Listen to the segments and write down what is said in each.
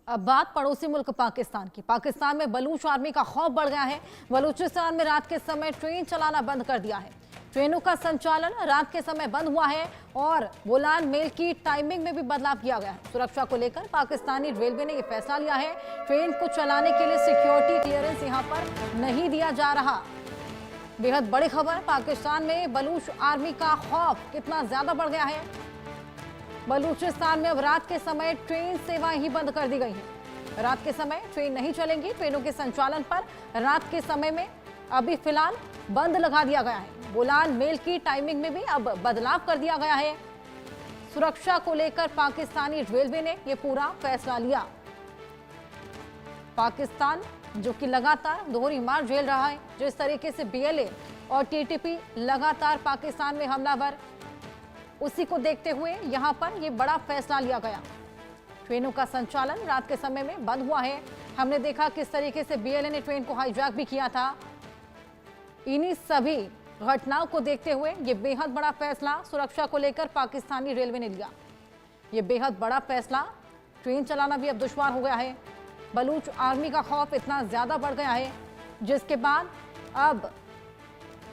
अब बात पड़ोसी मुल्क पाकिस्तान की। पाकिस्तान में बलूच आर्मी का खौफ बढ़ गया है। बलूचिस्तान में रात के समय ट्रेन चलाना बंद कर दिया है। ट्रेनों का संचालन रात के समय बंद हुआ है और बोलान मेल की टाइमिंग में भी बदलाव किया गया है। सुरक्षा को लेकर पाकिस्तानी रेलवे ने यह फैसला लिया है। ट्रेन को चलाने के लिए सिक्योरिटी क्लियरेंस यहां पर नहीं दिया जा रहा। बेहद बड़ी खबर, पाकिस्तान में बलूच आर्मी का खौफ कितना ज्यादा बढ़ गया है। बलूचिस्तान में अब रात के समय ट्रेन सेवाएं ही बंद कर दी गई हैं। रात के समय ट्रेन नहीं चलेंगी। ट्रेनों के संचालन पर रात के समय में अभी फिलहाल बंद लगा दिया गया है। बोलान मेल की टाइमिंग में भी अब बदलाव कर दिया गया है। सुरक्षा को लेकर पाकिस्तानी रेलवे ने यह पूरा फैसला लिया। पाकिस्तान जो कि लगातार दोहरी मार झेल रहा है, जिस तरीके से बीएलए और टीटीपी लगातार पाकिस्तान में हमलावर, उसी को देखते हुए यहां पर यह बड़ा फैसला लिया गया। ट्रेनों का संचालन रात के समय में बंद हुआ है। हमने देखा किस तरीके से बीएलए ने ट्रेन को हाईजैक भी किया था। इन्हीं सभी घटनाओं को देखते हुए यह बेहद बड़ा फैसला सुरक्षा को लेकर पाकिस्तानी रेलवे ने लिया। यह बेहद बड़ा फैसला, ट्रेन चलाना भी अब दुश्वार हो गया है। बलूच आर्मी का खौफ इतना ज्यादा बढ़ गया है, जिसके बाद अब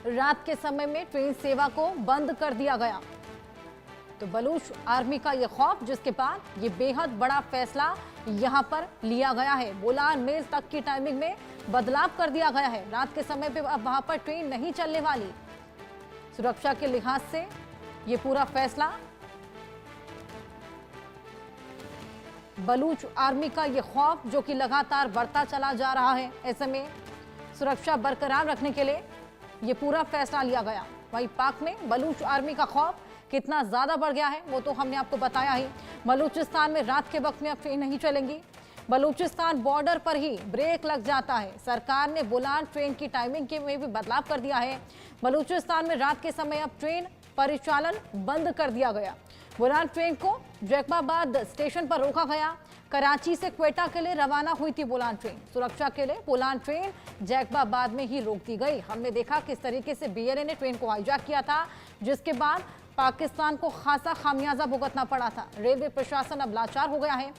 रात के समय में ट्रेन सेवा को बंद कर दिया गया। तो बलूच आर्मी का यह खौफ, जिसके बाद ये बेहद बड़ा फैसला यहां पर लिया गया है। बोलान मेल तक की टाइमिंग में बदलाव कर दिया गया है। रात के समय पे अब वहां पर ट्रेन नहीं चलने वाली। सुरक्षा के लिहाज से ये पूरा फैसला, बलूच आर्मी का ये खौफ जो कि लगातार बढ़ता चला जा रहा है, ऐसे में सुरक्षा बरकरार रखने के लिए ये पूरा फैसला लिया गया। वहीं पाक में बलूच आर्मी का खौफ कितना ज्यादा बढ़ गया है वो तो हमने आपको बताया ही। बलूचिस्तान में रात के वक्त में अब ट्रेन नहीं चलेंगी। बलूचिस्तान बॉर्डर पर ही ब्रेक लग जाता है। सरकार ने बोलान ट्रेन की टाइमिंग के में भी बदलाव कर दिया है। बलूचिस्तान में रात के समय अब ट्रेन परिचालन बंद कर दिया गया। बोलान ट्रेन को जैकबाबाद स्टेशन पर रोका गया। कराची से क्वेटा के लिए रवाना हुई थी बोलान ट्रेन। सुरक्षा के लिए बोलान ट्रेन जैकबाबाद में ही रोक दी गई। हमने देखा किस तरीके से बीएलए ने ट्रेन को हाईजैक किया था, जिसके बाद पाकिस्तान को खासा खामियाजा भुगतना पड़ा था। रेलवे प्रशासन अब लाचार हो गया है।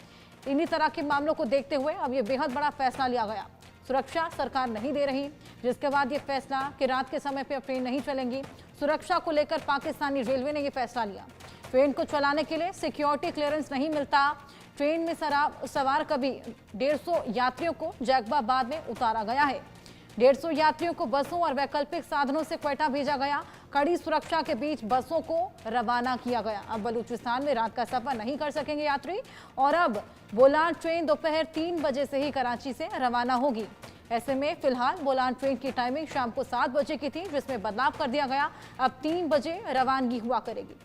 इन्हीं तरह के मामलों को देखते हुए अब ये बेहद बड़ा फैसला लिया गया। सुरक्षा सरकार नहीं दे रही, जिसके बाद ये फैसला कि रात के समय पे अब ट्रेन नहीं चलेंगी। सुरक्षा को लेकर पाकिस्तानी रेलवे ने ये फैसला लिया। ट्रेन को चलाने के लिए सिक्योरिटी क्लियरेंस नहीं मिलता। ट्रेन में सवार कभी 150 यात्रियों को जैकबाबाद में उतारा गया है। 150 यात्रियों को बसों और वैकल्पिक साधनों से क्वेटा भेजा गया। कड़ी सुरक्षा के बीच बसों को रवाना किया गया। अब बलूचिस्तान में रात का सफर नहीं कर सकेंगे यात्री और अब बोलान ट्रेन दोपहर 3 बजे से ही कराची से रवाना होगी। ऐसे में फिलहाल बोलान ट्रेन की टाइमिंग शाम को 7 बजे की थी, जिसमें बदलाव कर दिया गया। अब 3 बजे रवानगी हुआ करेगी।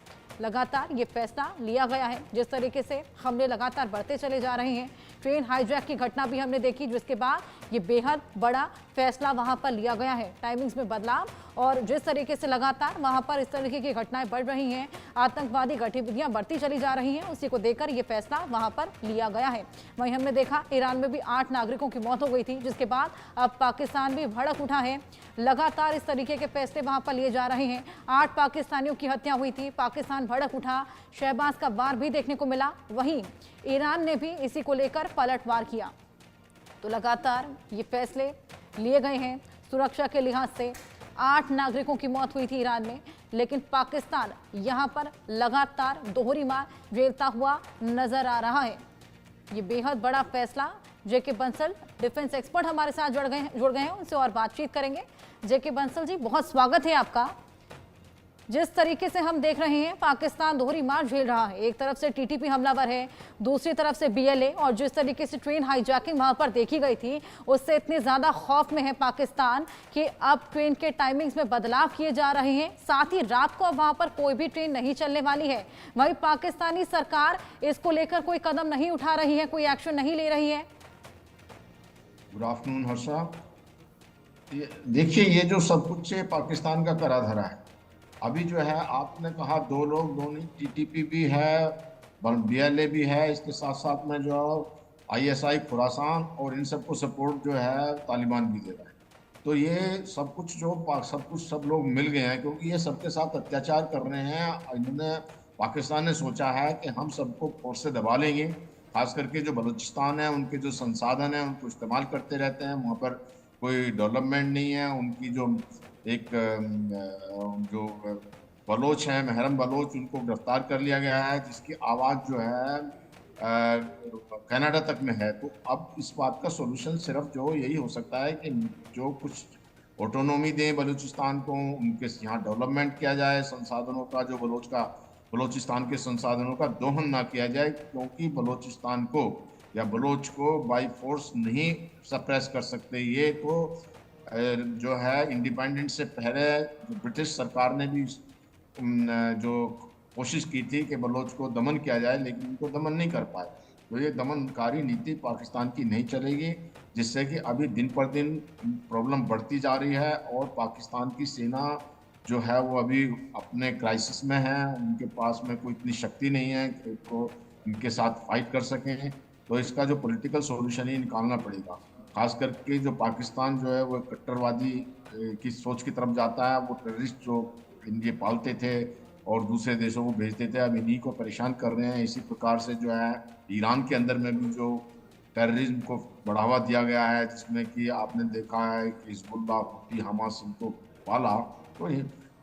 लगातार ये फैसला लिया गया है। जिस तरीके से हमले लगातार बढ़ते चले जा रहे हैं, ट्रेन हाईजैक की घटना भी हमने देखी, जिसके बाद ये बेहद बड़ा फैसला वहां पर लिया गया है। टाइमिंग्स में बदलाव और जिस तरीके से लगातार वहां पर इस तरीके की घटनाएं बढ़ रही हैं, आतंकवादी गतिविधियां बढ़ती चली जा रही हैं, उसी को देखकर ये फैसला वहां पर लिया गया है। वहीं हमने देखा ईरान में भी 8 नागरिकों की मौत हो गई थी, जिसके बाद अब पाकिस्तान भी भड़क उठा है। लगातार इस तरीके के फैसले वहां पर लिए जा रहे हैं। 8 पाकिस्तानियों की हत्या हुई थी, पाकिस्तान भड़क उठा, शहबाज का वार भी देखने को मिला। वहीं ईरान ने भी इसी को लेकर पलटवार किया। तो लगातार ये फैसले लिए गए हैं सुरक्षा के लिहाज से। 8 नागरिकों की मौत हुई थी ईरान में, लेकिन पाकिस्तान यहां पर लगातार दोहरी मार झेलता हुआ नजर आ रहा है। ये बेहद बड़ा फैसला। जेके बंसल डिफेंस एक्सपर्ट हमारे साथ जुड़ गए हैं, उनसे और बातचीत करेंगे। जेके बंसल जी, बहुत स्वागत है आपका। जिस तरीके से हम देख रहे हैं पाकिस्तान दोहरी मार झेल रहा है, एक तरफ से टीटीपी हमलावर है, दूसरी तरफ से बीएलए, और जिस तरीके से ट्रेन हाईजैकिंग वहां पर देखी गई थी, उससे इतने ज्यादा खौफ में है पाकिस्तान कि अब ट्रेन के टाइमिंग्स में बदलाव किए जा रहे हैं। साथ ही रात को अब वहां पर कोई भी ट्रेन नहीं चलने वाली है। वहीं पाकिस्तानी सरकार इसको लेकर कोई कदम नहीं उठा रही है, कोई एक्शन नहीं ले रही है। Good afternoon Harsha. देखिए, ये जो सब कुछ पाकिस्तान का करा धरा है। अभी जो है आपने कहा 2 लोग, दोनों टीटीपी भी है, बीएलए भी है, इसके साथ साथ में जो आईएसआई खुरासान और इन सबको सपोर्ट जो है तालिबान भी दे रहा है। तो ये सब कुछ सब लोग मिल गए हैं, क्योंकि ये सबके साथ अत्याचार कर रहे हैं। इन्होंने पाकिस्तान ने सोचा है कि हम सबको फोर्स से दबा लेंगे खास करके जो बलूचिस्तान है उनके जो संसाधन है उनको इस्तेमाल करते रहते हैं। वहाँ पर कोई डेवलपमेंट नहीं है। उनकी जो एक जो बलोच है, महरम बलोच, उनको गिरफ्तार कर लिया गया है, जिसकी आवाज़ जो है कनाडा तक में है। तो अब इस बात का सोल्यूशन सिर्फ जो यही हो सकता है कि जो कुछ ऑटोनॉमी दें बलूचिस्तान को, उनके यहाँ डेवलपमेंट किया जाए, संसाधनों का जो बलूचिस्तान के संसाधनों का दोहन ना किया जाए, क्योंकि बलूचिस्तान को या बलोच को बाई फोर्स नहीं सप्रेस कर सकते। ये तो जो है इंडिपेंडेंस से पहले जो ब्रिटिश सरकार ने भी जो कोशिश की थी कि बलोच को दमन किया जाए, लेकिन उनको दमन नहीं कर पाए। तो ये दमनकारी नीति पाकिस्तान की नहीं चलेगी, जिससे कि अभी दिन पर दिन प्रॉब्लम बढ़ती जा रही है और पाकिस्तान की सेना जो है वो अभी अपने क्राइसिस में है। उनके पास में कोई इतनी शक्ति नहीं है कि वो इनके साथ फाइट कर सकें। तो इसका जो पॉलिटिकल सॉल्यूशन ही निकालना पड़ेगा। खास करके जो पाकिस्तान जो है वो कट्टरवादी की सोच की तरफ जाता है। वो टेररिस्ट जो इनके पालते थे और दूसरे देशों को भेजते थे, अब इन्हीं को परेशान कर रहे हैं। इसी प्रकार से जो है ईरान के अंदर में भी जो टेररिज्म को बढ़ावा दिया गया है, जिसमें कि आपने देखा है कि हिजबुल्लाह, हुती, हमास इनको पाला, तो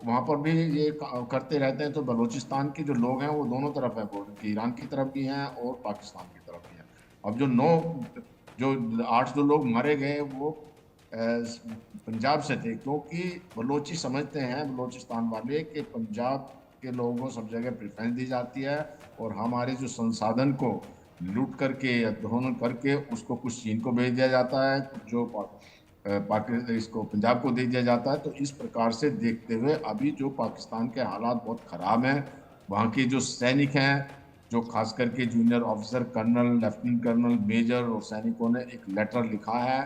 वहाँ पर भी ये करते रहते हैं। तो बलूचिस्तान के जो लोग हैं वो दोनों तरफ है, कि ईरान की तरफ भी हैं और पाकिस्तान की तरफ भी हैं। अब जो 8 जो लोग मारे गए वो पंजाब से थे, क्योंकि बलोची समझते हैं, बलूचिस्तान वाले, कि पंजाब के लोगों को सब जगह प्रेफरेंस दी जाती है और हमारे जो संसाधन को लूट करके या दोहन करके उसको कुछ चीन को भेज दिया जाता है, जो पाकिस्तान इसको पंजाब को दे दिया जाता है। तो इस प्रकार से देखते हुए अभी जो पाकिस्तान के हालात बहुत ख़राब हैं। वहाँ के जो सैनिक हैं, जो खास करके junior officer, colonel, lieutenant colonel, major और सैनिकों ने एक लेटर लिखा है,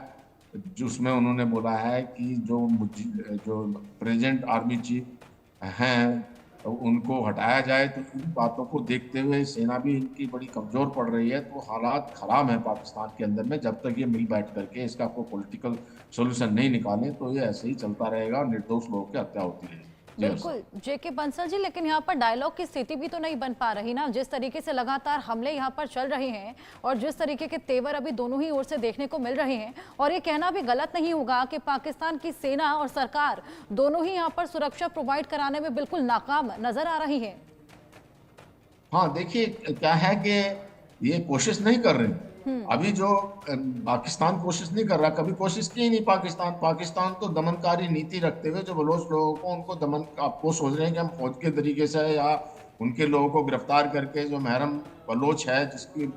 जिसमें उन्होंने बोला है कि जो प्रेजेंट आर्मी चीफ हैं उनको हटाया जाए। तो इन बातों को देखते हुए सेना भी इनकी बड़ी कमज़ोर पड़ रही है। तो हालात ख़राब हैं पाकिस्तान के अंदर में। जब तक ये मिल बैठ करके इसका कोई पॉलिटिकल सॉल्यूशन नहीं निकालें तो ये ऐसे ही चलता रहेगा और निर्दोष लोगों की हत्या होती रहेगी। बिल्कुल जेके बंसल जी, लेकिन यहाँ पर डायलॉग की स्थिति भी तो नहीं बन पा रही ना। जिस तरीके से लगातार हमले यहाँ पर चल रहे हैं और जिस तरीके के तेवर अभी दोनों ही ओर से देखने को मिल रहे हैं, और ये कहना भी गलत नहीं होगा कि पाकिस्तान की सेना और सरकार दोनों ही यहाँ पर सुरक्षा प्रोवाइड कराने में बिल्कुल नाकाम नजर आ रही है। हाँ, देखिए क्या है कि ये कोशिश नहीं कर रहे। अभी जो पाकिस्तान कोशिश नहीं कर रहा, कभी कोशिश की नहीं पाकिस्तान तो दमनकारी नीति रखते हुए जो बलोच लोगों को उनको दमन, आपको सोच रहे हैं कि हम फौज के तरीके से या उनके लोगों को गिरफ्तार करके, जो महरम बलोच है जिसकी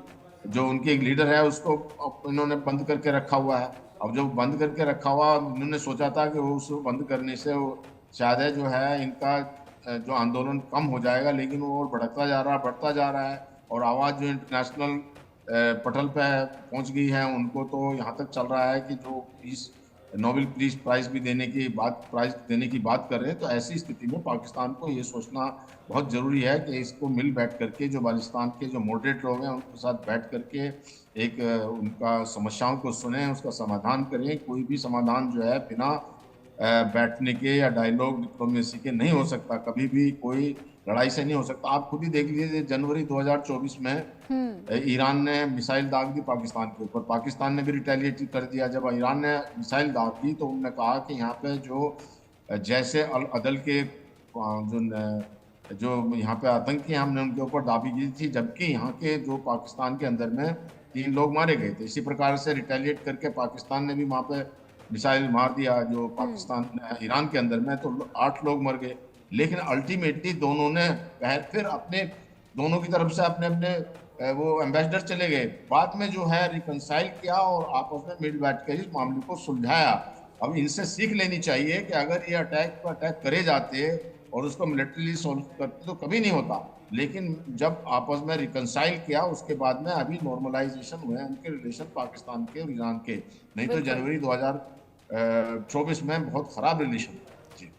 जो उनकी एक लीडर है उसको इन्होंने बंद करके रखा हुआ है। अब जो बंद करके रखा हुआ, इन्होंने सोचा था कि वो उसको बंद करने से शायद जो है इनका जो आंदोलन कम हो जाएगा, लेकिन वो और भड़कता जा रहा है, बढ़ता जा रहा है। और आवाज़ जो इंटरनेशनल पटल पे पहुंच गई है, उनको तो यहाँ तक चल रहा है कि जो नोबेल पीस प्राइज देने की बात कर रहे हैं। तो ऐसी स्थिति में पाकिस्तान को ये सोचना बहुत ज़रूरी है कि इसको मिल बैठ करके जो बालिस्तान के जो मॉडरेट लोग हैं उनके साथ बैठ करके एक उनका समस्याओं को सुने, उसका समाधान करें। कोई भी समाधान जो है बिना बैठने के या डायलॉग डिप्लोमेसी के नहीं हो सकता। कभी भी कोई लड़ाई से नहीं हो सकता। आप खुद ही देख लीजिए, जनवरी 2024 में ईरान ने मिसाइल दाग दी पाकिस्तान के ऊपर, पाकिस्तान ने भी रिटेलिएट कर दिया। जब ईरान ने मिसाइल दाग दी तो उन्होंने कहा कि यहाँ पे जो जैसे अल अदल के जो यहाँ पे आतंकी हमने उनके ऊपर दाबी की थी, जबकि यहाँ के जो पाकिस्तान के अंदर में 3 लोग मारे गए थे। इसी प्रकार से रिटेलिएट करके पाकिस्तान ने भी वहाँ पे मिसाइल मार दिया जो पाकिस्तान ईरान के अंदर में, तो 8 लोग मर गए। लेकिन अल्टीमेटली दोनों ने फिर अपने दोनों की तरफ से अपने अपने वो एम्बेसडर चले गए। बाद में जो है रिकंसाइल किया और आपस में मिल बैठ कर इस मामले को सुलझाया। अब इनसे सीख लेनी चाहिए कि अगर ये अटैक करे जाते और उसको मिलिट्रीली सॉल्व करते तो कभी नहीं होता। लेकिन जब आपस में रिकंसाइल किया उसके बाद में अभी नॉर्मलाइजेशन हुए उनके रिलेशन पाकिस्तान के और ईरान के। नहीं तो जनवरी 2024 में बहुत खराब रिलेशन।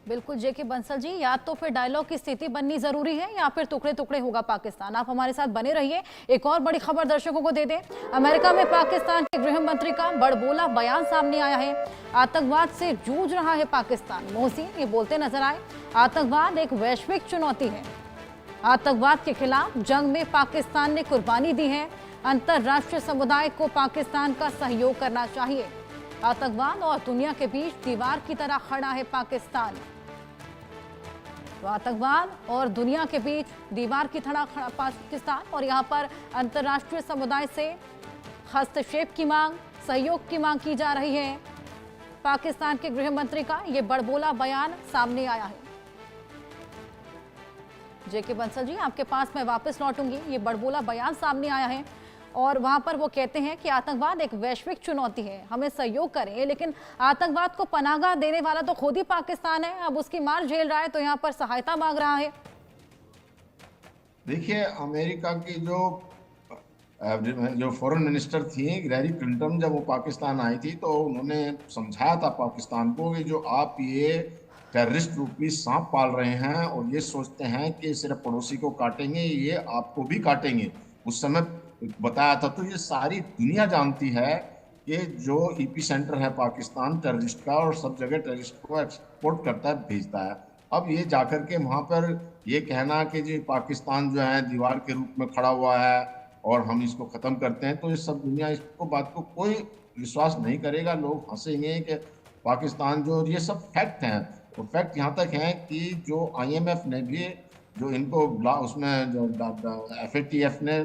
बिल्कुल जेके बंसल जी, या तो फिर डायलॉग की स्थिति बननी जरूरी है या फिर टुकड़े टुकड़े होगा पाकिस्तान। आप हमारे साथ बने रहिए। एक और बड़ी खबर दर्शकों को दे दें। अमेरिका में पाकिस्तान के गृह मंत्री का बड़बोला बयान सामने आया है। आतंकवाद से जूझ रहा है पाकिस्तान। मोहसिन ये बोलते नजर आए, आतंकवाद एक वैश्विक चुनौती है। आतंकवाद के खिलाफ जंग में पाकिस्तान ने कुर्बानी दी है। अंतर्राष्ट्रीय समुदाय को पाकिस्तान का सहयोग करना चाहिए। आतंकवाद और दुनिया के बीच दीवार की तरह खड़ा है पाकिस्तान। तो आतंकवाद और दुनिया के बीच दीवार की तरह खड़ा पाकिस्तान, और यहां पर अंतर्राष्ट्रीय समुदाय से हस्तक्षेप की मांग, सहयोग की मांग की जा रही है। पाकिस्तान के गृह मंत्री का यह बड़बोला बयान सामने आया है। जेके बंसल जी, आपके पास मैं वापस लौटूंगी। ये बड़बोला बयान सामने आया है और वहां पर वो कहते हैं कि आतंकवाद एक वैश्विक चुनौती है, हमें सहयोग करें, लेकिन आतंकवाद को पनाहगाह देने वाला तो खुद ही पाकिस्तान है। अब उसकी मार झेल रहा है तो यहाँ पर सहायता मांग रहा है। देखिए, अमेरिका की जो फॉरेन मिनिस्टर थी हिलेरी क्लिंटन, जब वो पाकिस्तान आई थी तो उन्होंने समझाया था पाकिस्तान को कि जो आप ये टेररिस्ट रूपी सांप पाल रहे हैं और ये सोचते हैं कि सिर्फ पड़ोसी को काटेंगे, ये आपको भी काटेंगे। उस समय बताया था। तो ये सारी दुनिया जानती है कि जो ईपी सेंटर है पाकिस्तान टेररिस्ट का, और सब जगह टेररिस्ट को एक्सपोर्ट करता है, भेजता है। अब ये जाकर के वहां पर ये कहना कि जी पाकिस्तान जो है दीवार के रूप में खड़ा हुआ है और हम इसको खत्म करते हैं, तो ये सब दुनिया इसको बात को कोई विश्वास नहीं करेगा। लोग हंसेंगे कि पाकिस्तान जो, ये सब फैक्ट हैं। और फैक्ट यहाँ तक है कि जो IMF ने भी जो इनको उसमें जो FATF ने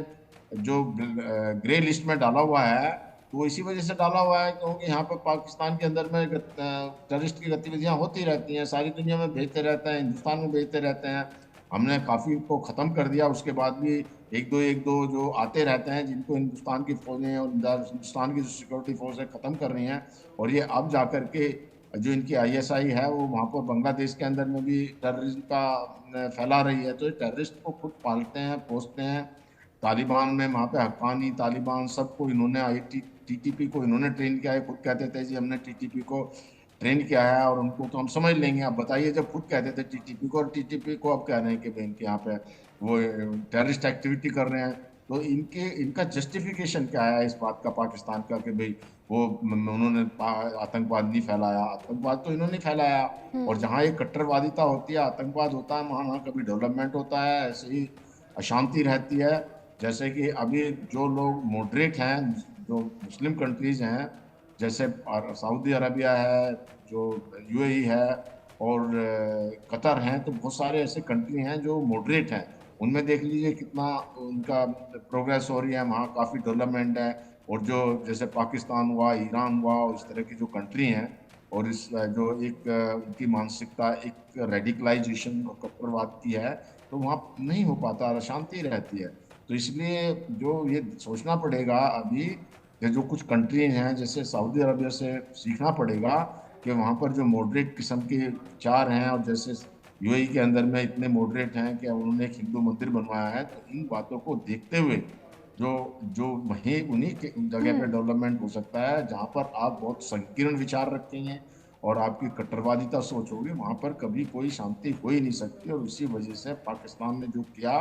जो ग्रे लिस्ट में डाला हुआ है, तो वो इसी वजह से डाला हुआ है क्योंकि यहाँ पर पाकिस्तान के अंदर में टेररिस्ट की गतिविधियाँ होती रहती हैं, सारी दुनिया में भेजते रहते हैं, हिंदुस्तान में भेजते रहते हैं। हमने काफ़ी को ख़त्म कर दिया, उसके बाद भी एक दो जो आते रहते हैं जिनको हिंदुस्तान की फौजें और हिंदुस्तान की जो सिक्योरिटी फोर्सें ख़त्म कर रही हैं। और ये अब जाकर के जो इनकी ISI है वो वहाँ पर बांग्लादेश के अंदर में भी टेररिज्म का फैला रही है। तो ये टेररिस्ट को खुद पालते हैं, पोसते हैं। तालिबान में वहाँ पे हक्कानी तालिबान सबको इन्होंने TTP को इन्होंने ट्रेन किया है। खुद कहते थे जी हमने TTP को ट्रेन किया है और उनको तो हम समझ लेंगे। आप बताइए, जब खुद कहते थे TTP को, और TTP को अब कह रहे हैं कि भाई इनके यहाँ पे वो टेररिस्ट एक्टिविटी कर रहे हैं, तो इनका जस्टिफिकेशन क्या है इस बात का पाकिस्तान का कि भाई वो उन्होंने आतंकवाद नहीं फैलाया? आतंकवाद तो इन्होंने फैलाया। और जहाँ ये कट्टरवादिता होती है, आतंकवाद होता है, वहाँ कभी डेवलपमेंट होता है, ऐसे ही अशांति रहती है। जैसे कि अभी जो लोग मॉडरेट हैं, जो मुस्लिम कंट्रीज हैं, जैसे सऊदी अरबिया है, जो UAE है और कतर हैं, तो बहुत सारे ऐसे कंट्री हैं जो मॉडरेट हैं। उनमें देख लीजिए कितना उनका प्रोग्रेस हो रही है, वहाँ काफ़ी डेवलपमेंट है। और जो जैसे पाकिस्तान हुआ, ईरान हुआ, और इस तरह की जो कंट्री हैं, और इस जो एक उनकी मानसिकता एक रेडिकलाइजेशन और कट्टरवाद की है, तो वहाँ नहीं हो पाता, अशांति रहती है। तो इसलिए जो ये सोचना पड़ेगा अभी कि जो कुछ कंट्रीज हैं, जैसे सऊदी अरबिया से सीखना पड़ेगा कि वहाँ पर जो मॉडरेट किस्म के विचार हैं, और जैसे UAE के अंदर में इतने मॉडरेट हैं कि उन्होंने एक हिंदू मंदिर बनवाया है। तो इन बातों को देखते हुए जो वहीं उन्हीं के जगह पे डेवलपमेंट हो सकता है जहाँ पर आप बहुत संकीर्ण विचार रखेंगे और आपकी कट्टरवादिता सोच होगी, वहाँ पर कभी कोई शांति हो ही नहीं सकती। और इसी वजह से पाकिस्तान ने जो किया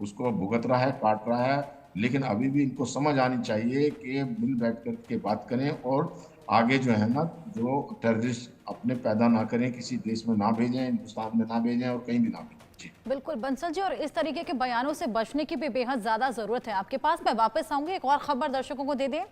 उसको भुगत रहा है, काट रहा है। लेकिन अभी भी इनको समझ आनी चाहिए कि मिल बैठ कर के बात करें और आगे जो है ना, जो टेररिस्ट अपने पैदा ना करें, किसी देश में ना भेजें, हिंदुस्तान में ना भेजें और कहीं भी ना भेजें। बिल्कुल बंसल जी, और इस तरीके के बयानों से बचने की भी बेहद ज्यादा जरूरत है। आपके पास मैं वापस आऊंगी। एक और खबर दर्शकों को दे दें